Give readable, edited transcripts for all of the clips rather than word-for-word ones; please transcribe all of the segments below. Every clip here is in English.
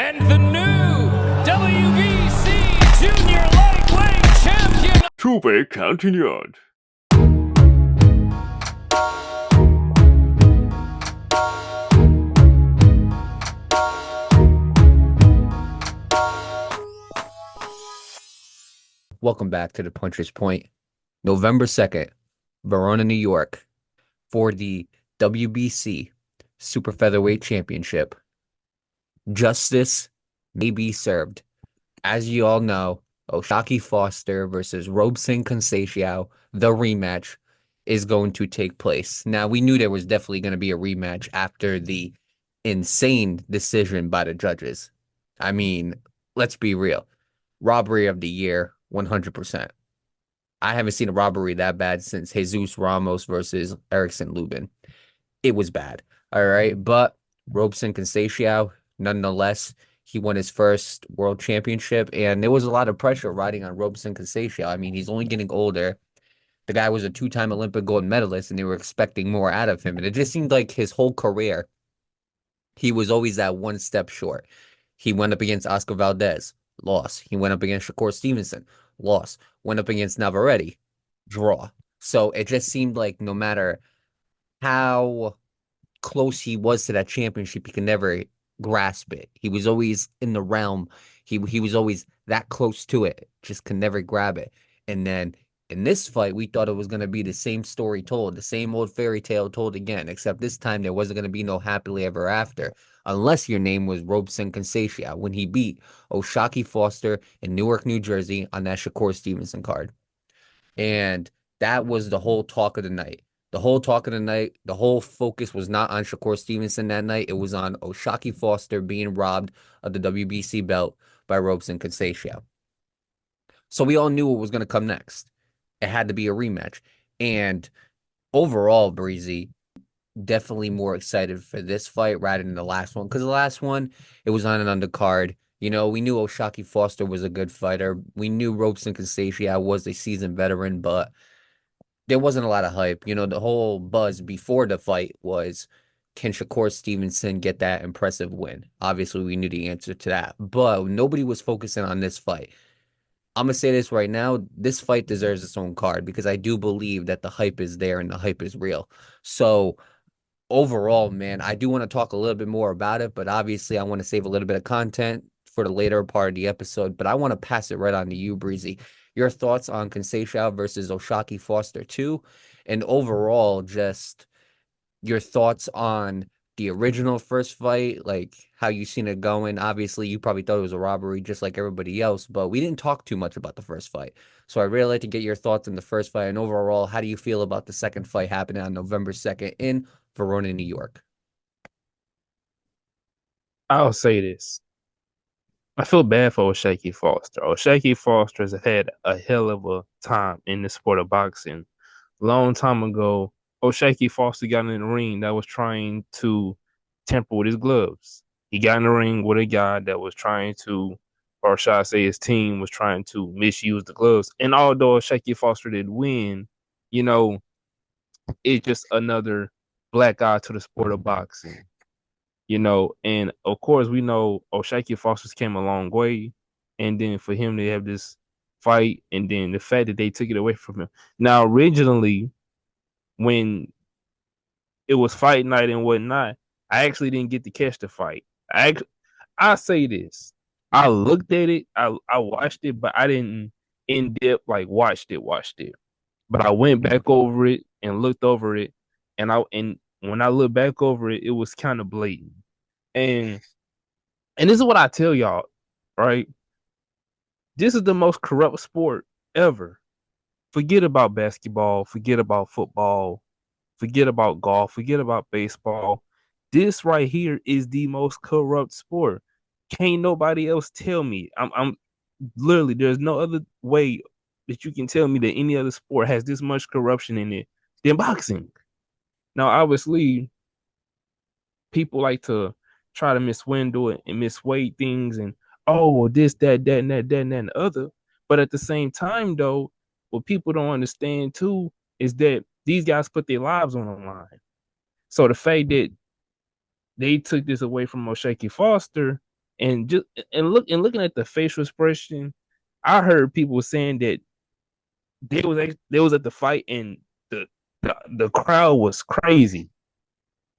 And the new WBC Junior Lightweight Champion, Two-way continued. Welcome back to the Puncher's Point. November 2nd, Verona, New York, for the WBC Super Featherweight Championship. Justice may be served. As you all know, Oshaki Foster versus Robson Conceição, the rematch, is going to take place. Now, we knew there was definitely going to be a rematch after the insane decision by the judges. I mean, let's be real. Robbery of the year, 100%. I haven't seen a robbery that bad since Jesus Ramos versus Erickson Lubin. It was bad. All right. But Robson Conceição, nonetheless, he won his first world championship, and there was a lot of pressure riding on Robson Conceição. I mean, he's only getting older. The guy was a two-time Olympic gold medalist, and they were expecting more out of him. And it just seemed like his whole career, he was always that one step short. He went up against Oscar Valdez, lost. He went up against Shakur Stevenson, lost. Went up against Navarrete, draw. So it just seemed like no matter how close he was to that championship, he could never grasp it. He was always in the realm. He was always that close to it, just could never grab it. And then in this fight, we thought it was going to be the same story told, the same old fairy tale told again, except this time there wasn't going to be no happily ever after, unless your name was Robson Conceição when he beat Oshaki Foster in Newark, New Jersey on that Shakur Stevenson card. And that was the whole talk of the night. The whole talk of the night, the whole focus was not on Shakur Stevenson that night. It was on Oshaki Foster being robbed of the WBC belt by Robson Conceição. So we all knew what was going to come next. It had to be a rematch. And overall, Breezy, definitely more excited for this fight rather than the last one. Because the last one, it was on an undercard. You know, we knew Oshaki Foster was a good fighter. We knew Robson Conceição was a seasoned veteran, but there wasn't a lot of hype. You know, the whole buzz before the fight was, can Shakur Stevenson get that impressive win? Obviously, we knew the answer to that, but nobody was focusing on this fight. I'm going to say this right now. This fight deserves its own card because I do believe that the hype is there and the hype is real. So overall, man, I do want to talk a little bit more about it, but obviously I want to save a little bit of content for the later part of the episode, but I want to pass it right on to you, Breezy. Your thoughts on Conceição versus Oshaki Foster 2, and overall, just your thoughts on the original first fight, like how you seen it going. Obviously, you probably thought it was a robbery just like everybody else, but we didn't talk too much about the first fight. So I'd really like to get your thoughts on the first fight, and overall, how do you feel about the second fight happening on November 2nd in Verona, New York? I'll say this. I feel bad for Oshaki Foster. Oshaki Foster has had a hell of a time in the sport of boxing. Long time ago, Oshaki Foster got in the ring that was trying to tamper with his gloves. He got in the ring with a guy that was trying to, or should I say his team was trying to misuse the gloves. And although Oshaki Foster did win, you know, it's just another black eye to the sport of boxing. You know, and of course we know Oshaki Foster's came a long way, and then for him to have this fight, and then the fact that they took it away from him. Now, originally, when it was fight night and whatnot, I actually didn't get to catch the fight. I say this. I looked at it, I watched it, but I didn't in depth like watched it. But I went back over it and looked over it, and when I look back over it, it was kind of blatant. And this is what I tell y'all, right? This is the most corrupt sport ever. Forget about basketball, forget about football, forget about golf, forget about baseball. This right here is the most corrupt sport. Can't nobody else tell me. I'm literally, there's no other way that you can tell me that any other sport has this much corruption in it than boxing. Now, obviously, people like to try to miswindle it and misweigh things and, oh, this, that, and the other. But at the same time, though, what people don't understand, too, is that these guys put their lives on the line. So the fact that they took this away from Oshaki Foster, And looking at the facial expression, I heard people saying that they was at the fight and the crowd was crazy.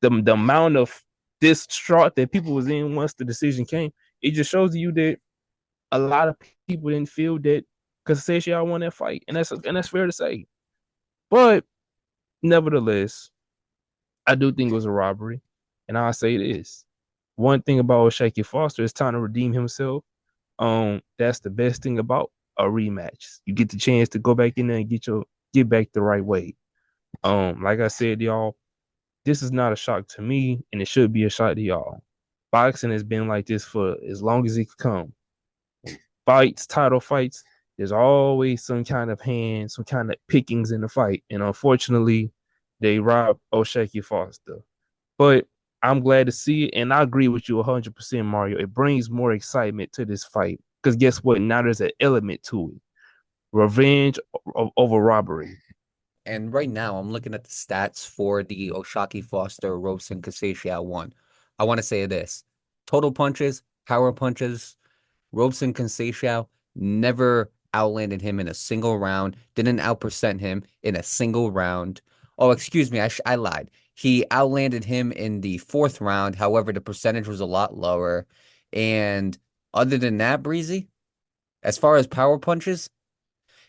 The amount of distraught that people was in once the decision came, it just shows you that a lot of people didn't feel that Conceição won that fight, and that's fair to say. But nevertheless, I do think it was a robbery, and I'll say this: one thing about Shaky Foster is time to redeem himself. That's the best thing about a rematch. You get the chance to go back in there and get back the right way. Like I said, y'all, this is not a shock to me, and it should be a shock to y'all. Boxing has been like this for as long as it could come. Fights, title fights, there's always some kind of hand, some kind of pickings in the fight. And unfortunately, they robbed O'Shaquie Foster. But I'm glad to see it, and I agree with you 100%, Mario. It brings more excitement to this fight. Because guess what? Now there's an element to it. Revenge over robbery. And right now, I'm looking at the stats for the O'Shaquie Foster Robson Conceição one. I want to say this: total punches, power punches. Robson Conceição never outlanded him in a single round. Didn't outpercent him in a single round. Oh, excuse me, I lied. He outlanded him in the fourth round. However, the percentage was a lot lower. And other than that, Breezy, as far as power punches,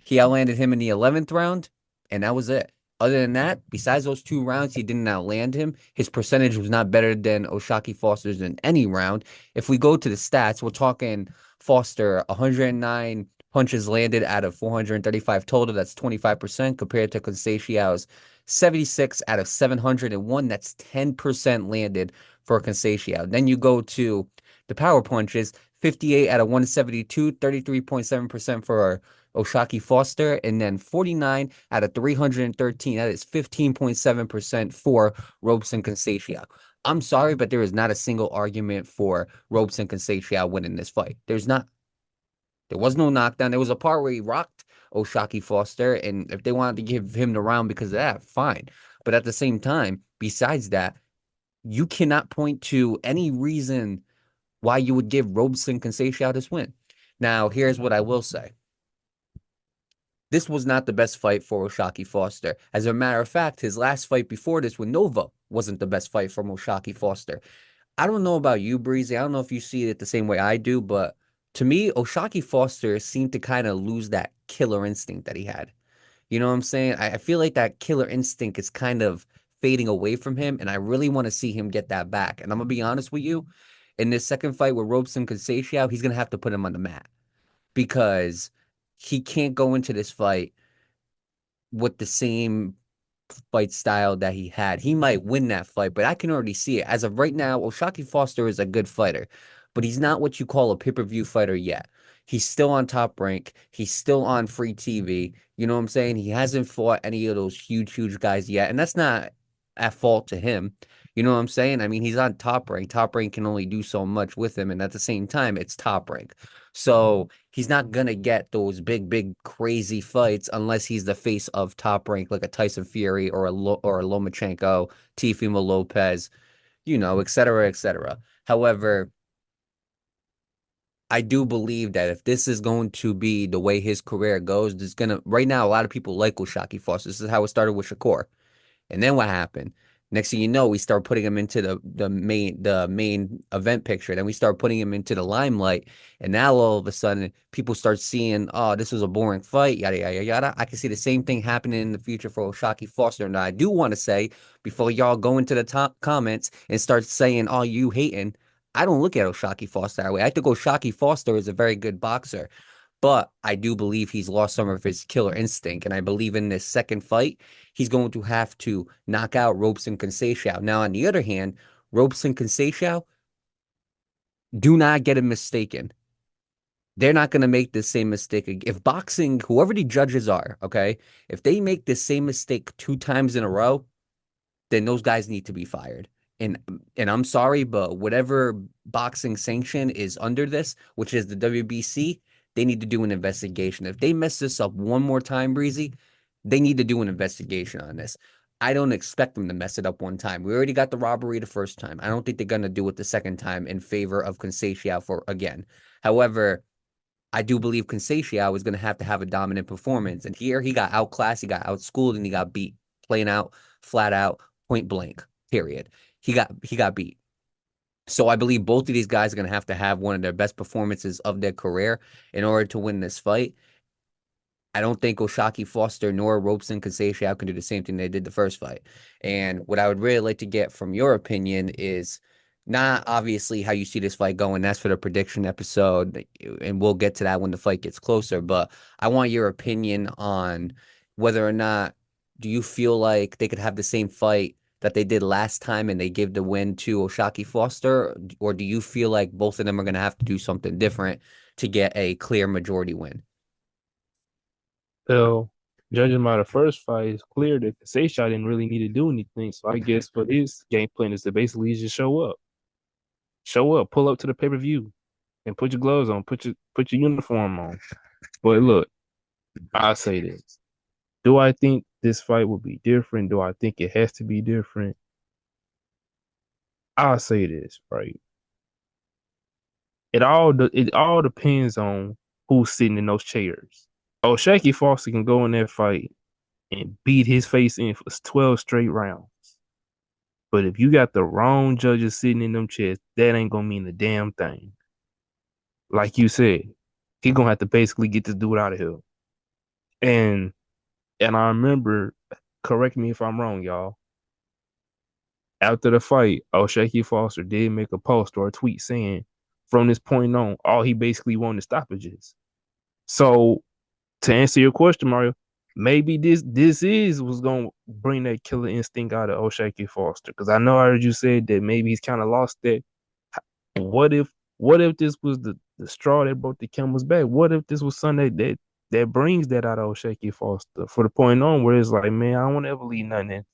he outlanded him in the 11th round, and that was it. Other than that, besides those 2 rounds, he didn't outland him. His percentage was not better than O'Shaquie Foster's in any round. If we go to the stats, we're talking Foster 109 punches landed out of 435 total. That's 25% compared to Conceição's 76 out of 701. That's 10% landed for Conceição. Then you go to the power punches, 58 out of 172, 33.7% for O'Shaquie Foster, and then 49 out of 313. That is 15.7% for Robson Conceição. I'm sorry, but there is not a single argument for Robson Conceição winning this fight. There's not. There was no knockdown. There was a part where he rocked O'Shaquie Foster, and if they wanted to give him the round because of that, fine. But at the same time, besides that, you cannot point to any reason why you would give Robson Conceição this win. Now, here's what I will say. This was not the best fight for O'Shaquie Foster. As a matter of fact, his last fight before this with Nova wasn't the best fight from O'Shaquie Foster. I don't know about you, Breezy. I don't know if you see it the same way I do, but to me, O'Shaquie Foster seemed to kind of lose that killer instinct that he had. You know what I'm saying? I feel like that killer instinct is kind of fading away from him, and I really want to see him get that back. And I'm going to be honest with you, in this second fight with Robson Conceição, he's going to have to put him on the mat because he can't go into this fight with the same fight style that he had. He might win that fight, but I can already see it. As of right now, O'Shaquie Foster is a good fighter, but he's not what you call a pay-per-view fighter yet. He's still on Top Rank. He's still on free TV. You know what I'm saying? He hasn't fought any of those huge guys yet, and that's not at fault to him. You know what I'm saying? I mean, he's on Top Rank. Top Rank can only do so much with him, and at the same time, it's Top Rank. So he's not gonna get those big, crazy fights unless he's the face of Top Rank, like a Tyson Fury or a Lomachenko, Teofimo Lopez, you know, et cetera, et cetera. However, I do believe that if this is going to be the way his career goes, there's gonna right now a lot of people like O'Shaquie Foster. This is how it started with Shakur. And then what happened? Next thing you know, we start putting him into the main event picture. Then we start putting him into the limelight. And now all of a sudden, people start seeing, oh, this was a boring fight, yada, yada, yada. I can see the same thing happening in the future for O'Shaquie Foster. And I do want to say, before y'all go into the top comments and start saying, oh, you hating, I don't look at O'Shaquie Foster that way. I think O'Shaquie Foster is a very good boxer. But I do believe he's lost some of his killer instinct. And I believe in this second fight, he's going to have to knock out Robson Conceição. Now, on the other hand, Robson Conceição, do not get it mistaken. They're not going to make the same mistake. If boxing, whoever the judges are, okay, if they make the same mistake 2 times in a row, then those guys need to be fired. And I'm sorry, but whatever boxing sanction is under this, which is the WBC, they need to do an investigation. If they mess this up one more time, Breezy, they need to do an investigation on this. I don't expect them to mess it up one time. We already got the robbery the first time. I don't think they're going to do it the second time in favor of Conceição for again. However, I do believe Conceição is going to have a dominant performance. And here he got outclassed, he got outschooled, and he got beat. Plain out, flat out, point blank, period. He got beat. So I believe both of these guys are going to have one of their best performances of their career in order to win this fight. I don't think O'Shaquie Foster nor Robson Conceição can do the same thing they did the first fight. And what I would really like to get from your opinion is not obviously how you see this fight going. That's for the prediction episode, and we'll get to that when the fight gets closer. But I want your opinion on whether or not do you feel like they could have the same fight that they did last time and they give the win to O'Shaquie Foster, or do you feel like both of them are going to have to do something different to get a clear majority win? So, judging by the first fight, it's clear that Conceição didn't really need to do anything. So I guess for his game plan is to basically just show up. Show up, pull up to the pay-per-view, and put your gloves on, put your uniform on. But look, I'll say this. Do I think this fight will be different? Do I think it has to be different? I'll say this, right? It all depends on who's sitting in those chairs. O'Shaquie Foster can go in that fight and beat his face in for 12 straight rounds. But if you got the wrong judges sitting in them chairs, that ain't gonna mean a damn thing. Like you said, he gonna have to basically get this dude out of here. And I remember, correct me if I'm wrong, y'all. After the fight, O'Shaquie Foster did make a post or a tweet saying, from this point on, all he basically wanted stoppages. So to answer your question, Mario, maybe this was gonna bring that killer instinct out of O'Shaquie Foster. Because I know I heard you say that maybe he's kind of lost that. What if this was the straw that broke the camel's back? What if this was something that brings that out of O'Shaquie Foster for the point on where it's like, man, I don't want to ever leave nothing in.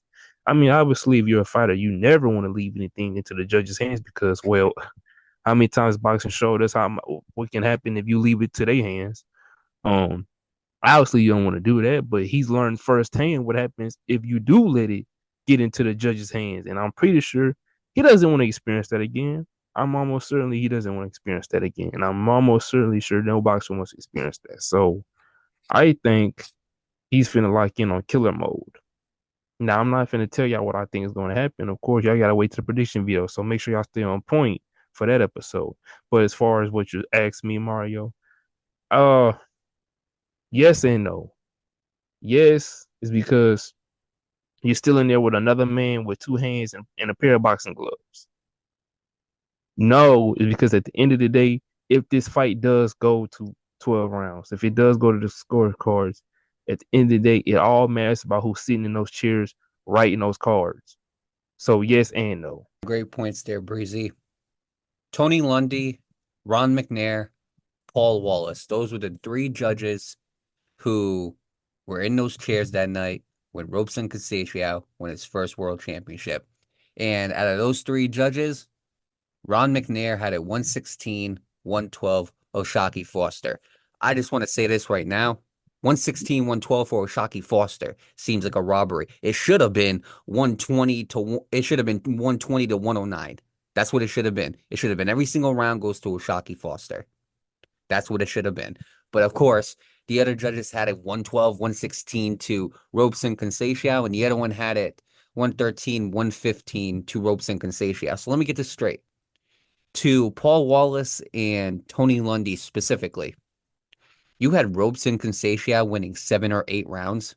I mean, obviously, if you're a fighter, you never want to leave anything into the judge's hands because, well, how many times boxing showed us what can happen if you leave it to their hands? Obviously, you don't want to do that, but he's learned firsthand what happens if you do let it get into the judge's hands. And I'm pretty sure he doesn't want to experience that again. I'm almost certainly he doesn't want to experience that again. And I'm almost certainly sure no boxer wants to experience that. So I think he's finna lock in on killer mode. Now, I'm not finna tell y'all what I think is going to happen. Of course, y'all got to wait to the prediction video. So make sure y'all stay on point for that episode. But as far as what you asked me, Mario, yes and no. Yes is because you're still in there with another man with two hands and a pair of boxing gloves. No is because at the end of the day, if this fight does go to 12 rounds, if it does go to the scorecards, at the end of the day, it all matters about who's sitting in those chairs writing those cards. So yes and no. Great points there, Breezy. Tony Lundy, Ron McNair, Paul Wallace. Those were the three judges who were in those chairs that night when Robson Conceição won his first world championship. And out of those three judges, Ron McNair had it 116, 112, O'Shaquie Foster. I just want to say this right now. 116, 112 for O'Shaquie Foster seems like a robbery. It should have been 120 to 109. That's what it should have been. It should have been every single round goes to O'Shaquie Foster. That's what it should have been. But of course, the other judges had it 112, 116 to Robson Conceição, and the other one had it 113, 115 to Robson Conceição. So let me get this straight. To Paul Wallace and Tony Lundy specifically, you had Robson Conceição winning 7 or 8 rounds.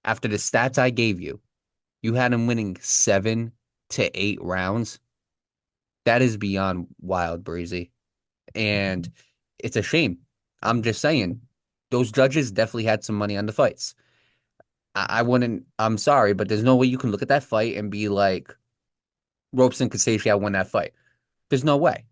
After the stats I gave you, you had him winning 7 to 8 rounds. That is beyond wild, Breezy. And it's a shame. I'm just saying, those judges definitely had some money on the fights. I'm sorry, but there's no way you can look at that fight and be like, Robson Conceição won that fight. There's no way.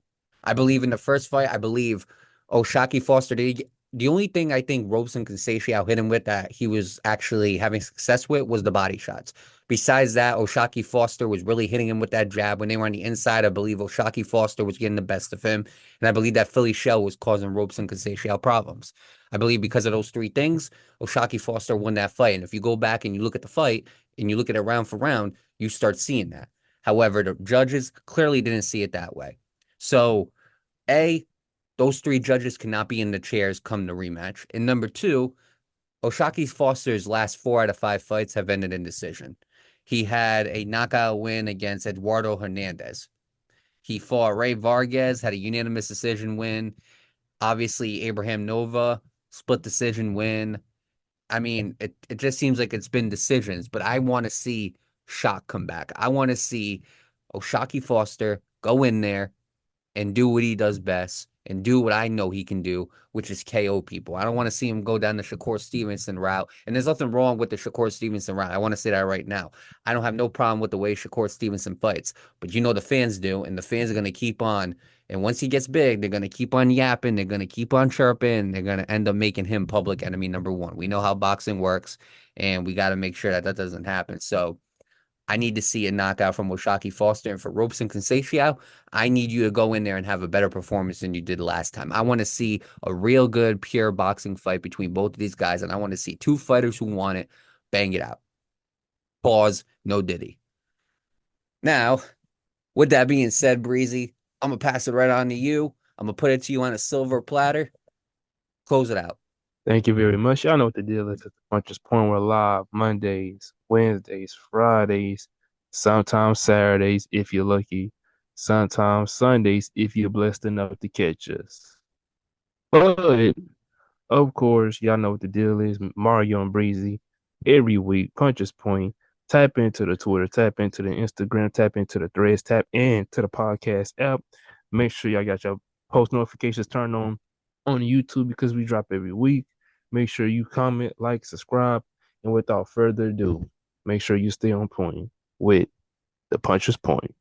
I believe in the first fight, I believe O'Shaquie Foster did. The only thing I think Robson Conceição hit him with that he was actually having success with was the body shots. Besides that, O'Shaquie Foster was really hitting him with that jab. When they were on the inside, I believe O'Shaquie Foster was getting the best of him. And I believe that Philly shell was causing Robson Conceição problems. I believe because of those three things, O'Shaquie Foster won that fight. And if you go back and you look at the fight and you look at it round for round, you start seeing that. However, the judges clearly didn't see it that way. So, A, those three judges cannot be in the chairs come the rematch. And number two, O'Shaquie Foster's last 4 out of 5 fights have ended in decision. He had a knockout win against Eduardo Hernandez. He fought Ray Vargas, had a unanimous decision win. Obviously, Abraham Nova, split decision win. I mean, it just seems like it's been decisions, but I want to see Shock come back. I want to see O'Shaquie Foster go in there and do what he does best and do what I know he can do, which is KO people. I don't want to see him go down the Shakur Stevenson route. And there's nothing wrong with the Shakur Stevenson route. I want to say that right now. I don't have no problem with the way Shakur Stevenson fights, but you know the fans do, and the fans are going to keep on. And once he gets big, they're going to keep on yapping. They're going to keep on chirping. They're going to end up making him public enemy number one. We know how boxing works, and we got to make sure that that doesn't happen. So I need to see a knockout from O'Shaquie Foster. And for Robson Conceição, I need you to go in there and have a better performance than you did last time. I want to see a real good, pure boxing fight between both of these guys. And I want to see two fighters who want it bang it out. Pause. No Diddy. Now, with that being said, Breezy, I'm going to pass it right on to you. I'm going to put it to you on a silver platter. Close it out. Thank you very much. Y'all know what the deal is. At the Puncher's Point, we're live Mondays, Wednesdays, Fridays, sometimes Saturdays if you're lucky, sometimes Sundays if you're blessed enough to catch us. But of course, y'all know what the deal is. Mario and Breezy every week, Puncher's Point. Tap into the Twitter, tap into the Instagram, tap into the Threads, tap into the podcast app. Make sure y'all got your post notifications turned on YouTube because we drop every week. Make sure you comment, like, subscribe, and without further ado, make sure you stay on point with the Puncher's Point.